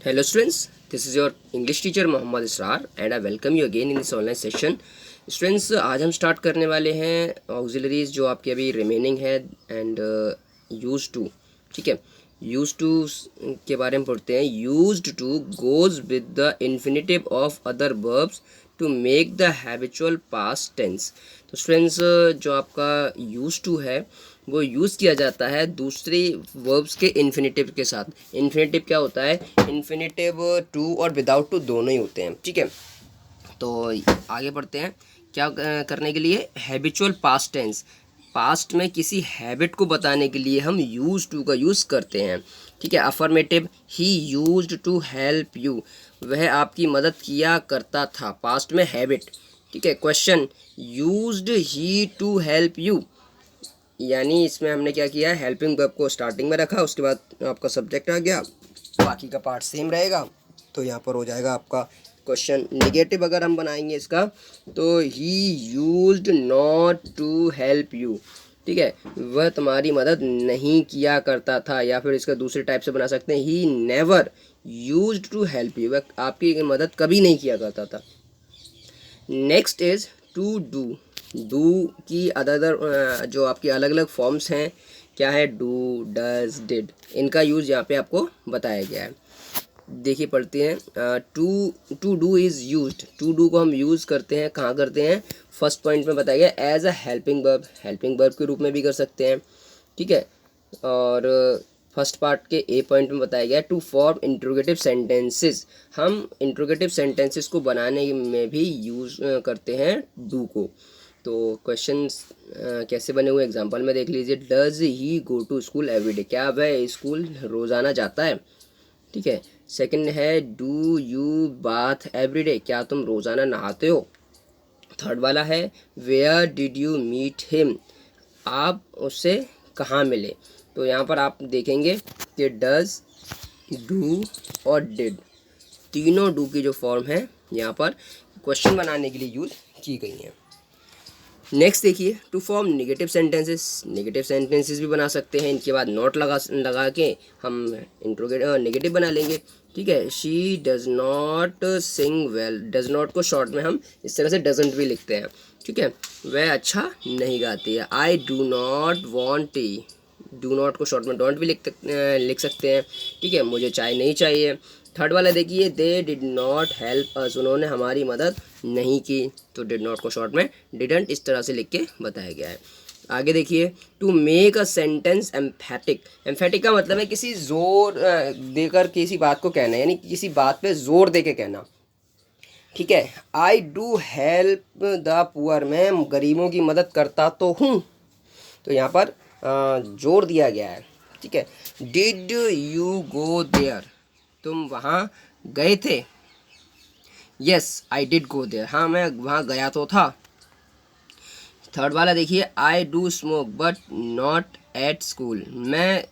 Hello students, this is your English teacher Mohammad Israr and I welcome you again in this online session. Students, आज हम start करने वाले हैं auxiliaries जो आपके अभी रिमेनिंग है एंड यूज टू. ठीक है, यूज टू के बारे में पढ़ते हैं. Used to goes with the infinitive of other verbs to make the habitual past tense. तो स्टूडेंट्स, जो आपका यूज टू है वो यूज़ किया जाता है दूसरे वर्ब्स के इन्फिनेटिव के साथ. इन्फिनेटिव क्या होता है? इन्फिनेटिव टू और विदाउट टू दोनों ही होते हैं. ठीक है, तो आगे बढ़ते हैं. क्या करने के लिए? Habitual past tense. पास्ट में किसी हैबिट को बताने के लिए हम यूज़ टू का यूज़ करते हैं. ठीक है. Affirmative, he used to help you, वह आपकी मदद किया करता था. पास्ट में हैबिट. ठीक है. Question, used he to help you, यानी इसमें हमने क्या किया, हेल्पिंग वर्ब को स्टार्टिंग में रखा, उसके बाद आपका सब्जेक्ट आ गया, बाकी का पार्ट सेम रहेगा. तो यहाँ पर हो जाएगा आपका क्वेश्चन. नेगेटिव अगर हम बनाएंगे इसका तो he used not to help you. ठीक है, वह तुम्हारी मदद नहीं किया करता था. या फिर इसका दूसरे टाइप से बना सकते हैं, he never used to help you, वह आपकी मदद कभी नहीं किया करता था. Next is to do. Do की अदर जो आपकी अलग अलग फॉर्म्स हैं, क्या है? Do, does, did. इनका यूज़ यहाँ पे आपको बताया गया है. देखिए पढ़ते हैं. To do is used. To do को हम यूज़ करते हैं, कहाँ करते हैं? फर्स्ट पॉइंट में बताया गया as a helping verb. Helping verb के रूप में भी कर सकते हैं. ठीक है. और फर्स्ट पार्ट के ए पॉइंट में बताया गया टू फॉर्म इंट्रोगेटिव सेंटेंसेस. हम इंट्रोगेटिव सेंटेंसेस को बनाने में भी यूज़ करते हैं डू को. तो क्वेश्चन कैसे बने हुए एग्जांपल में देख लीजिए. Does he go to school everyday, क्या वह स्कूल रोज़ाना जाता है? ठीक है. सेकंड है डू यू बाथ एवरीडे, क्या तुम रोज़ाना नहाते हो? थर्ड वाला है where did you meet him, आप उससे कहाँ मिले? तो यहाँ पर आप देखेंगे कि डज, डू और डिड, तीनों डू की जो फॉर्म है यहाँ पर क्वेश्चन बनाने के लिए यूज़ की गई हैं. नेक्स्ट देखिए, to form negative sentences. Negative sentences भी बना सकते हैं, इनके बाद नॉट लगा के हम नेगेटिव बना लेंगे. ठीक है. She does not Singh well. Does not को शॉर्ट में हम इस तरह से डजंट भी लिखते हैं. ठीक है, वह अच्छा नहीं गाती है. I do not want tea. Do not को शॉर्ट में डोंट भी लिख सकते हैं. ठीक है, मुझे चाय नहीं चाहिए. थर्ड वाला देखिए, they did not help us, उन्होंने हमारी मदद नहीं की. तो डिड नॉट को शॉर्ट में डिडंट इस तरह से लिख के बताया गया है. आगे देखिए, to make a sentence emphatic. Emphatic का मतलब है किसी जोर देकर किसी बात को कहना, यानी किसी बात पे जोर दे के कहना. ठीक है. I do help the poor, मैं गरीबों की मदद करता तो हूँ. तो यहाँ पर जोर दिया गया है. ठीक है. डिड यू गो देयर, तुम वहाँ गए थे? Yes I did go there, हाँ मैं वहाँ गया तो था. थर्ड वाला देखिए, I do smoke but not at school, मैं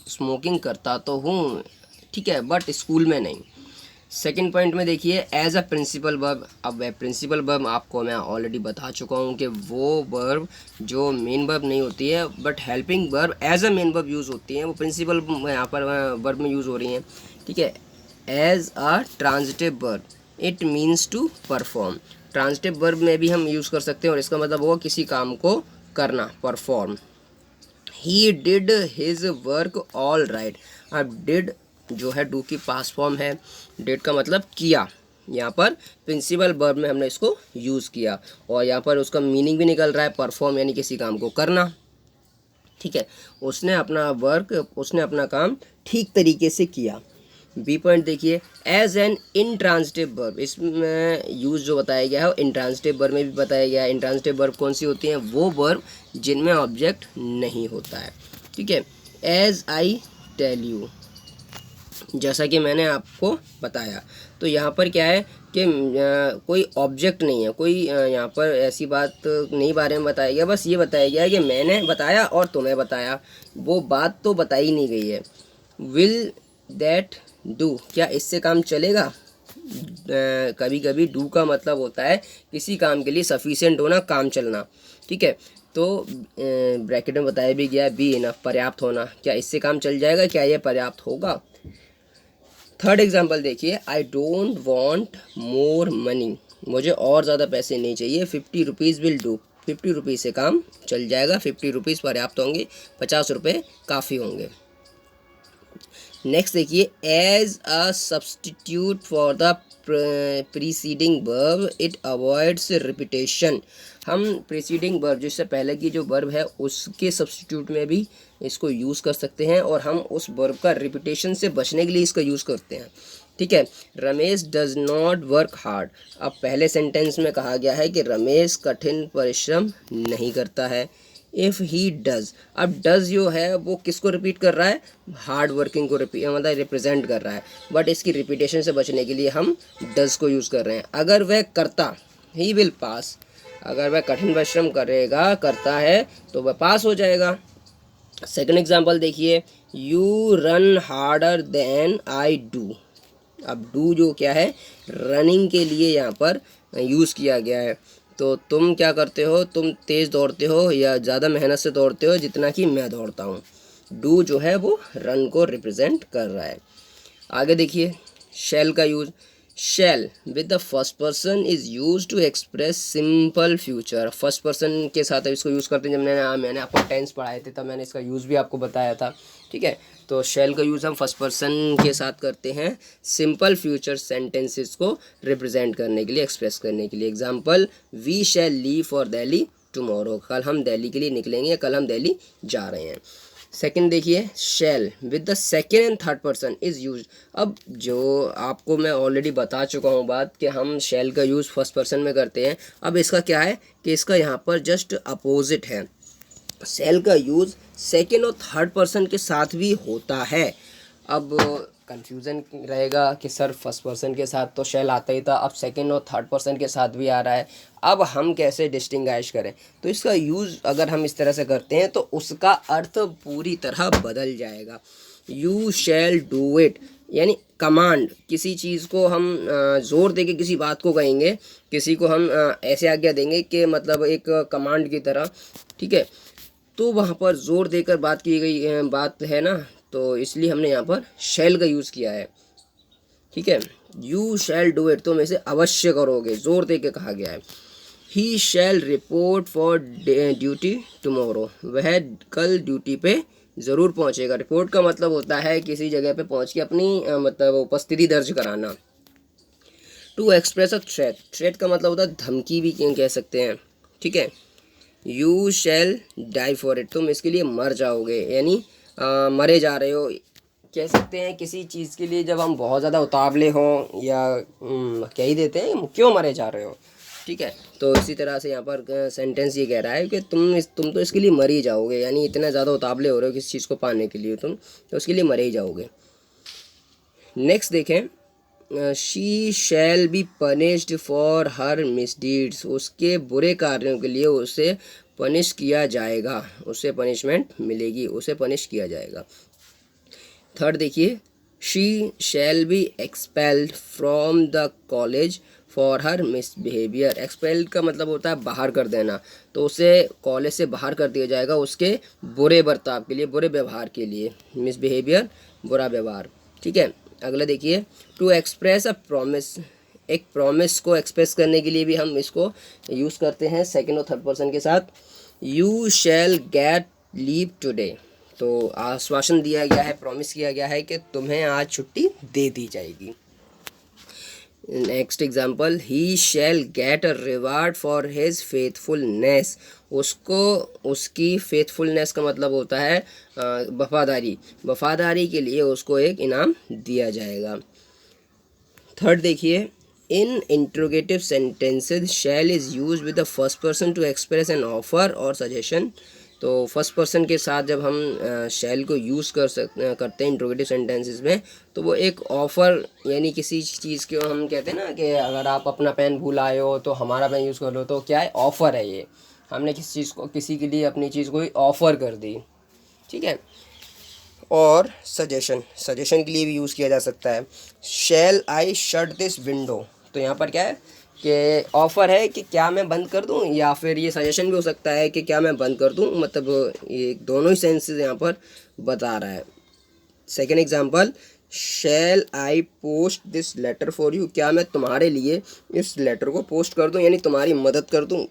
स्मोकिंग करता तो हूँ, ठीक है, बट स्कूल में नहीं. सेकंड पॉइंट में देखिए, एज अ प्रिंसिपल वर्ब. अब वह प्रिंसिपल वर्ब आपको मैं ऑलरेडी बता चुका हूँ कि वो वर्ब जो मेन वर्ब नहीं होती है but helping verb as a main verb use होती हैं, वो प्रिंसिपल यहाँ पर वर्ब में यूज़ हो रही हैं. ठीक है. As a transitive verb, it means to perform. Transitive verb में भी हम यूज़ कर सकते हैं और इसका मतलब होगा किसी काम को करना, perform. He did his work all right. अब डिड जो है डू की पास्ट फॉर्म है, डिड का मतलब किया. यहाँ पर प्रिंसिपल वर्ब में हमने इसको यूज़ किया और यहाँ पर उसका मीनिंग भी निकल रहा है, परफॉर्म यानी किसी काम को करना. ठीक है, उसने अपना वर्क, उसने अपना काम ठीक तरीके से किया. बी पॉइंट देखिए, एज एन इंट्रांजिटिव वर्ब, इसमें यूज़ जो बताया गया है इंट्रांजिटिव वर्ब में भी बताया गया है. इंट्रांजिटिव वर्ब कौन सी होती हैं? वो वर्ब जिनमें ऑब्जेक्ट नहीं होता है. ठीक है. एज आई टेल यू, जैसा कि मैंने आपको बताया. तो यहाँ पर क्या है कि कोई ऑब्जेक्ट नहीं है, कोई यहाँ पर ऐसी बात नहीं बारे में बताया गया, बस ये बताया गया है कि मैंने बताया और तुम्हें बताया, वो बात तो बताई नहीं गई है. विल दैट डू, क्या इससे काम चलेगा? कभी कभी डू का मतलब होता है किसी काम के लिए सफिशिएंट होना, काम चलना. ठीक है. तो ब्रैकेट में बताया भी गया बी इनफ, पर्याप्त होना. क्या इससे काम चल जाएगा? क्या यह पर्याप्त होगा? थर्ड एग्जाम्पल देखिए, I don't want more money, मुझे और ज़्यादा पैसे नहीं चाहिए, 50 रुपीज़ विल डू, 50 रुपीज़ से काम चल जाएगा, 50 रुपीज़ पर्याप्त होंगे, 50 रुपये काफ़ी होंगे। नेक्स्ट देखिए, as a substitute for the preceding verb it avoids repetition, हम प्रीसीडिंग वर्ब जिससे पहले की जो वर्ब है उसके सब्सटीट्यूट में भी इसको यूज़ कर सकते हैं, और हम उस वर्ब का रिपीटेशन से बचने के लिए इसका यूज़ करते हैं। ठीक है, Ramesh does not work hard, अब पहले सेंटेंस में कहा गया है कि रमेश कठिन परिश्रम नहीं करता है। इफ़ ही डज, अब डज जो है वो किसको रिपीट कर रहा है, हार्ड वर्किंग को मतलब रिप्रेजेंट कर रहा है, बट इसकी रिपीटेशन से बचने के लिए हम डज को यूज़ कर रहे हैं। अगर वह करता, ही विल पास, अगर वह कठिन परिश्रम करेगा, करता है, तो वह पास हो जाएगा। सेकंड एग्जांपल देखिए, you run harder than I do, अब डू जो क्या है, रनिंग के लिए यहाँ पर यूज़ किया गया है, तो तुम क्या करते हो, तुम तेज़ दौड़ते हो या ज़्यादा मेहनत से दौड़ते हो जितना कि मैं दौड़ता हूँ। डू जो है वो रन को रिप्रेजेंट कर रहा है। आगे देखिए, शैल का use, shall with the first person is use to express simple future, first person के साथ इसको यूज़ करते हैं। जब मैंने आपको टेंस पढ़ाए थे तब मैंने इसका यूज़ भी आपको बताया था। ठीक है, तो शैल का यूज़ हम फर्स्ट पर्सन के साथ करते हैं सिंपल फ्यूचर सेंटेंसेस को रिप्रेजेंट करने के लिए, एक्सप्रेस करने के लिए। Example, we shall leave for Delhi tomorrow, कल हम दिल्ली के लिए निकलेंगे, कल हम दिल्ली जा रहे हैं। सेकंड देखिए, shall with the second and third person is use, अब जो आपको मैं ऑलरेडी बता चुका हूँ बात कि हम शैल का यूज़ फर्स्ट पर्सन में करते हैं। अब इसका क्या है कि इसका यहाँ पर जस्ट अपोजिट है, शैल का यूज़ सेकेंड और थर्ड पर्सन के साथ भी होता है। अब कंफ्यूजन रहेगा कि सर फर्स्ट पर्सन के साथ तो शैल आता ही था, अब सेकंड और थर्ड पर्सन के साथ भी आ रहा है, अब हम कैसे डिस्टिंग्विश करें। तो इसका यूज़ अगर हम इस तरह से करते हैं तो उसका अर्थ पूरी तरह बदल जाएगा। यू शैल डू इट, यानी कमांड, किसी चीज़ को हम ज़ोर देके किसी बात को कहेंगे, किसी को हम ऐसे आज्ञा देंगे कि मतलब एक कमांड की तरह। ठीक है, तो वहाँ पर ज़ोर देकर बात की गई बात है ना, तो इसलिए हमने यहाँ पर शैल का यूज़ किया है। ठीक है, यू शैल डू इट, तुम इसे अवश्य करोगे, ज़ोर दे के कहा गया है। ही शैल रिपोर्ट फॉर ड्यूटी टुमारो, वह कल ड्यूटी पे ज़रूर पहुँचेगा। रिपोर्ट का मतलब होता है किसी जगह पे पहुँच के अपनी मतलब उपस्थिति दर्ज कराना। To express a threat, threat का मतलब होता है धमकी भी कह सकते हैं। ठीक है, you shall die for it, तुम इसके लिए मर जाओगे, यानी मरे जा रहे हो, कह सकते हैं किसी चीज़ के लिए जब हम बहुत ज़्यादा उतावले हों या कह ही देते हैं क्यों मरे जा रहे हो। ठीक है, तो इसी तरह से यहाँ पर सेंटेंस ये कह रहा है कि तुम तो इसके लिए मर ही जाओगे, यानी इतना ज़्यादा उतावले हो रहे हो किसी चीज़ को पाने के लिए तुम, तो उसके लिए मरे ही जाओगे। नेक्स्ट देखें, she shall be punished for her misdeeds, उसके बुरे कार्यों के लिए उसे पनिश किया जाएगा, उसे पनिशमेंट मिलेगी, उसे पनिश किया जाएगा। थर्ड देखिए, she shall be expelled from the college for her misbehaviour, expelled का मतलब होता है बाहर कर देना, तो उसे कॉलेज से बाहर कर दिया जाएगा उसके बुरे बर्ताव के लिए, बुरे व्यवहार के लिए। मिसबिहेवियर बुरा व्यवहार। ठीक है, अगला देखिए, टू एक्सप्रेस अ प्रॉमिस, एक प्रॉमिस को एक्सप्रेस करने के लिए भी हम इसको यूज़ करते हैं सेकंड और थर्ड पर्सन के साथ। You shall gate leave today, तो आश्वासन दिया गया है, प्रॉमिस किया गया है कि तुम्हें आज छुट्टी दे दी जाएगी। Next example, he shell get a reward for his faithfulness, उसको उसकी फेथफुलनेस का मतलब होता है वफादारी, वफादारी के लिए उसको एक इनाम दिया जाएगा। थर्ड देखिए, in interrogative sentences shall is use with the first person to express an offer और सजेशन, तो फर्स्ट पर्सन के साथ जब हम शैल को यूज़ करते हैं इंट्रोगेटिव सेंटेंसेस में, तो वो एक ऑफ़र, यानी किसी चीज़ को हम कहते हैं ना कि अगर आप अपना पेन भूल आए हो तो हमारा पेन यूज़ कर लो, तो क्या है, ऑफ़र है ये, हमने किसी चीज़ को, किसी के लिए अपनी चीज़ को ऑफ़र कर दी। ठीक है, और सजेशन, सजेशन के लिए भी यूज़ किया जा सकता है। शैल आई शट दिस विंडो, तो यहाँ पर क्या है कि ऑफ़र है कि क्या मैं बंद कर दूँ, या फिर ये सजेशन भी हो सकता है कि क्या मैं बंद कर दूँ, मतलब ये दोनों ही सेंसेस यहाँ पर बता रहा है। Second example, shall I post this letter for you, क्या मैं तुम्हारे लिए इस लेटर को पोस्ट कर दूं, यानी तुम्हारी मदद कर दूं,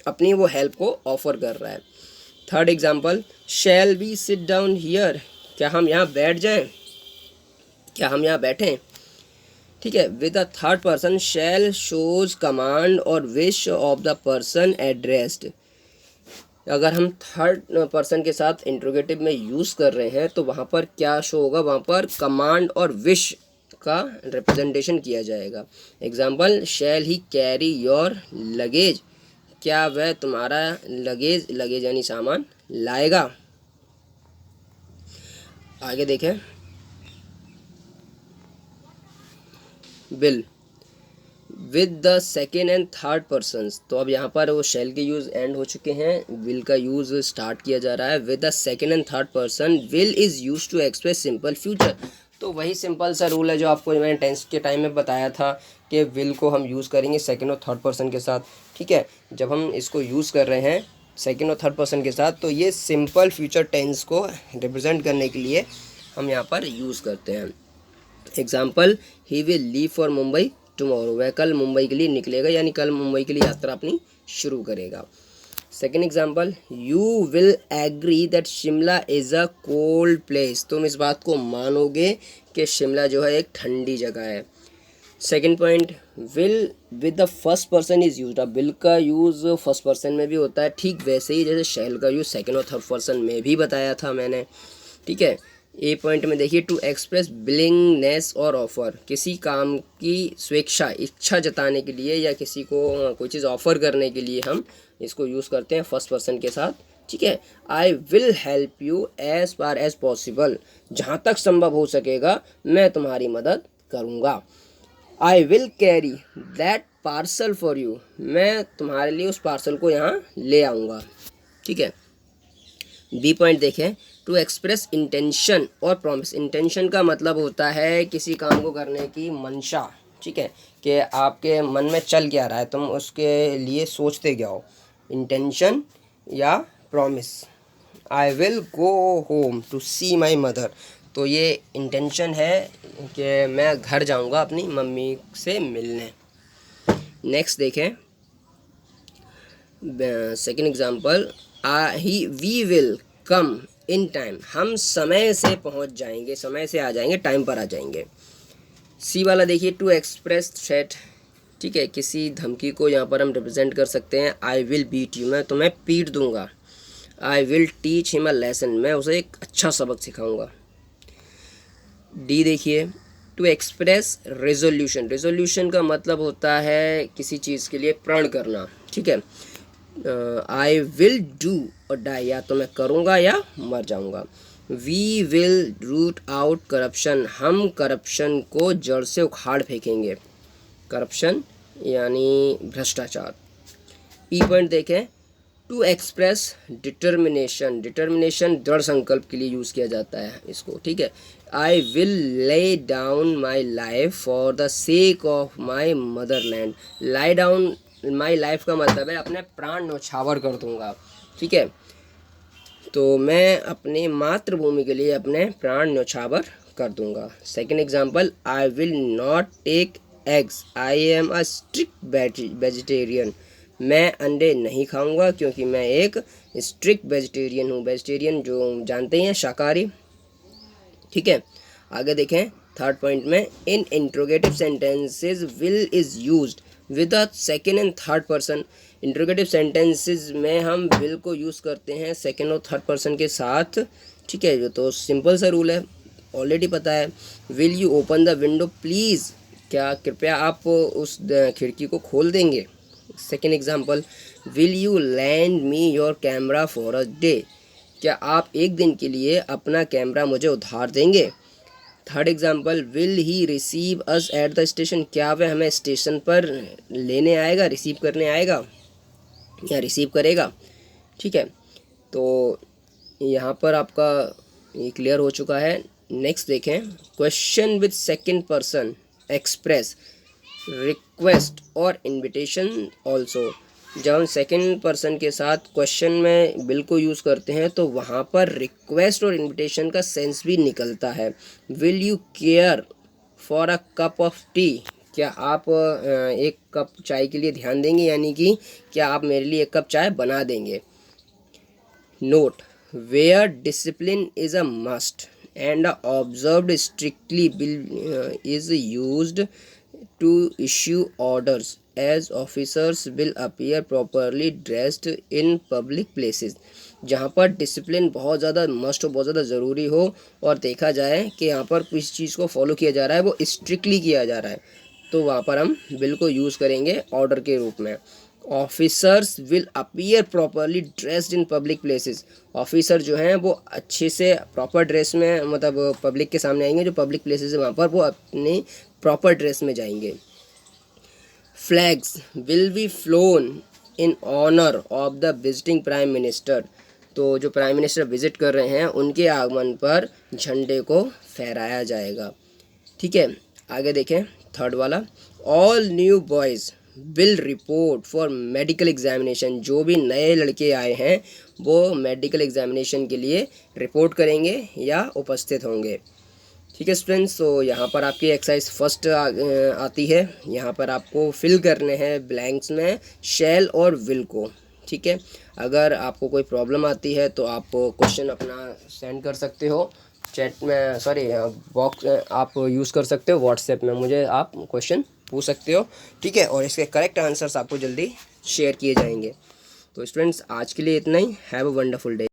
अपनी वो हेल्प को ऑफर कर रहा है। Third example, shall we sit down here, क्या हम यहाँ बैठ जाएं, क्या हम यहाँ बैठें। ठीक है, with the third person shall shows command और wish of the person addressed. अगर हम थर्ड पर्सन के साथ इंट्रोगेटिव में यूज़ कर रहे हैं तो वहाँ पर क्या शो होगा, वहाँ पर कमांड और विश का रिप्रेजेंटेशन किया जाएगा। Example, shall he carry your luggage, क्या वह तुम्हारा लगेज यानी सामान लाएगा। आगे देखें, will with the second and third persons, तो अब यहाँ पर वो शैल के यूज़ एंड हो चुके हैं, विल का यूज़ स्टार्ट किया जा रहा है। With the second and third person will is use to express simple future, तो वही सिंपल सा रूल है जो आपको मैंने टेंस के टाइम में बताया था कि विल को हम यूज़ करेंगे सेकेंड और थर्ड पर्सन के साथ। ठीक है, जब हम इसको यूज़ कर रहे हैं सेकेंड और थर्ड पर्सन के साथ तो ये सिंपल फ्यूचर टेंस को रिप्रेजेंट करने के लिए हम यहाँ पर यूज़ करते हैं। Example, he will leave for Mumbai tomorrow, वह कल मुंबई के लिए निकलेगा, यानी कल मुंबई के लिए यात्रा अपनी शुरू करेगा। Second example, you will agree that Shimla is a cold place, तुम इस बात को मानोगे कि शिमला जो है एक ठंडी जगह है। Second point, will with the first person is use, अब विल का यूज़ फर्स्ट पर्सन में भी होता है, ठीक वैसे ही जैसे शैल का यूज़ सेकेंड और थर्ड पर्सन में भी बताया था मैंने। ठीक है, ए पॉइंट में देखिए, टू एक्सप्रेस विलिंगनेस और ऑफर, किसी काम की स्वेच्छा इच्छा जताने के लिए या किसी को कोई चीज़ ऑफर करने के लिए हम इसको यूज़ करते हैं फर्स्ट पर्सन के साथ। ठीक है, I will help you as far as possible, जहाँ तक संभव हो सकेगा मैं तुम्हारी मदद करूँगा। I will carry that parcel for you, मैं तुम्हारे लिए उस पार्सल को यहाँ ले आऊँगा। ठीक है, बी पॉइंट देखें, टू एक्सप्रेस इंटेंशन और प्रॉमिस, इंटेंशन का मतलब होता है किसी काम को करने की मंशा। ठीक है, कि आपके मन में चल क्या रहा है, तुम उसके लिए सोचते क्या हो, इंटेंशन या promise. I will go home to see my mother, तो ये इंटेंशन है कि मैं घर जाऊंगा अपनी मम्मी से मिलने। नेक्स्ट देखें, second example, we will come in time, हम समय से पहुंच जाएंगे, समय से आ जाएंगे, टाइम पर आ जाएंगे। सी वाला देखिए, टू एक्सप्रेस थ्रेट, ठीक है, किसी धमकी को यहाँ पर हम रिप्रेजेंट कर सकते हैं, आई विल बीट यू, मैं तुम्हें पीट दूंगा। I will teach him a lesson, मैं उसे एक अच्छा सबक सिखाऊंगा। डी देखिए, टू एक्सप्रेस रेजोल्यूशन, रेजोल्यूशन का मतलब होता है किसी चीज़ के लिए प्रण करना। ठीक है, I will do or die, या तो मैं करूँगा या मर जाऊँगा। We will root out corruption, हम करप्शन को जड़ से उखाड़ फेंकेंगे, करप्शन यानी भ्रष्टाचार। ई पॉइंट देखें, टू एक्सप्रेस डिटर्मिनेशन, डिटर्मिनेशन दृढ़ संकल्प के लिए यूज़ किया जाता है इसको। ठीक है, I will lay down my life for the sake of my Motherland, lie down my life का मतलब है अपने प्राण न्यौछावर कर दूंगा। ठीक है, तो मैं अपने मातृभूमि के लिए अपने प्राण न्यौछावर कर दूंगा। Second example, I will not take eggs, I am a strict vegetarian, मैं अंडे नहीं खाऊंगा क्योंकि मैं एक स्ट्रिक्ट वेजिटेरियन हूँ। वेजिटेरियन जो जानते हैं, शाकाहारी। ठीक है, आगे देखें थर्ड पॉइंट में, in interrogative sentences will is used with the second and third person, interrogative sentences में हम विल को यूज़ करते हैं सेकेंड और थर्ड पर्सन के साथ। ठीक है, तो सिंपल सा रूल है, ऑलरेडी पता है। Will you open the window please, क्या कृपया आप उस खिड़की को खोल देंगे। Second example, will you land me your camera for a day, क्या आप एक दिन के लिए अपना कैमरा मुझे उधार देंगे। Third example, will he receive us at the station, क्या वह हमें स्टेशन पर लेने आएगा, रिसीव करने आएगा या रिसीव करेगा। ठीक है, तो यहाँ पर आपका ये क्लियर हो चुका है। नेक्स्ट देखें, question with second person express request और इनविटेशन ऑल्सो, जब हम सेकंड पर्सन के साथ क्वेश्चन में बिल को यूज़ करते हैं तो वहाँ पर रिक्वेस्ट और इनविटेशन का सेंस भी निकलता है। Will you care for a cup of T, क्या आप एक कप चाय के लिए ध्यान देंगे, यानी कि क्या आप मेरे लिए एक कप चाय बना देंगे। Note, where discipline is a must and observed strictly bill is used to issue orders as officers will appear properly dressed in public places। जहाँ पर डिसिप्लिन बहुत ज़्यादा मस्ट हो, बहुत ज़्यादा ज़रूरी हो और देखा जाए कि यहाँ पर किस चीज़ को फॉलो किया जा रहा है, वो स्ट्रिक्टली किया जा रहा है, तो वहाँ पर हम बिल को यूज़ करेंगे ऑर्डर के रूप में। Officers will appear properly dressed in public places, officer जो हैं वो अच्छे से प्रॉपर ड्रेस में, मतलब पब्लिक के सामने आएंगे, जो पब्लिक प्लेसेस है वहाँ पर वो अपने प्रॉपर ड्रेस में जाएंगे। Flags will be flown in honour of the visiting prime minister, तो जो प्राइम मिनिस्टर विजिट कर रहे हैं उनके आगमन पर झंडे को फहराया जाएगा। ठीक है, आगे देखें थर्ड वाला, all new boys will report for medical examination, जो भी नए लड़के आए हैं वो मेडिकल एग्जामिनेशन के लिए रिपोर्ट करेंगे या उपस्थित होंगे। ठीक है स्टूडेंट्स, तो यहाँ पर आपकी एक्सरसाइज फर्स्ट आती है। यहाँ पर आपको फिल करने हैं ब्लैंक्स में शैल और विल को। ठीक है, अगर आपको कोई प्रॉब्लम आती है तो आप क्वेश्चन अपना सेंड कर सकते हो चैट में, सॉरी बॉक्स आप यूज़ कर सकते हो व्हाट्सएप में, मुझे आप क्वेश्चन पूछ सकते हो। ठीक है, और इसके करेक्ट आंसर्स आपको जल्दी शेयर किए जाएंगे। तो स्टूडेंट्स आज के लिए इतना ही। Have a wonderful day.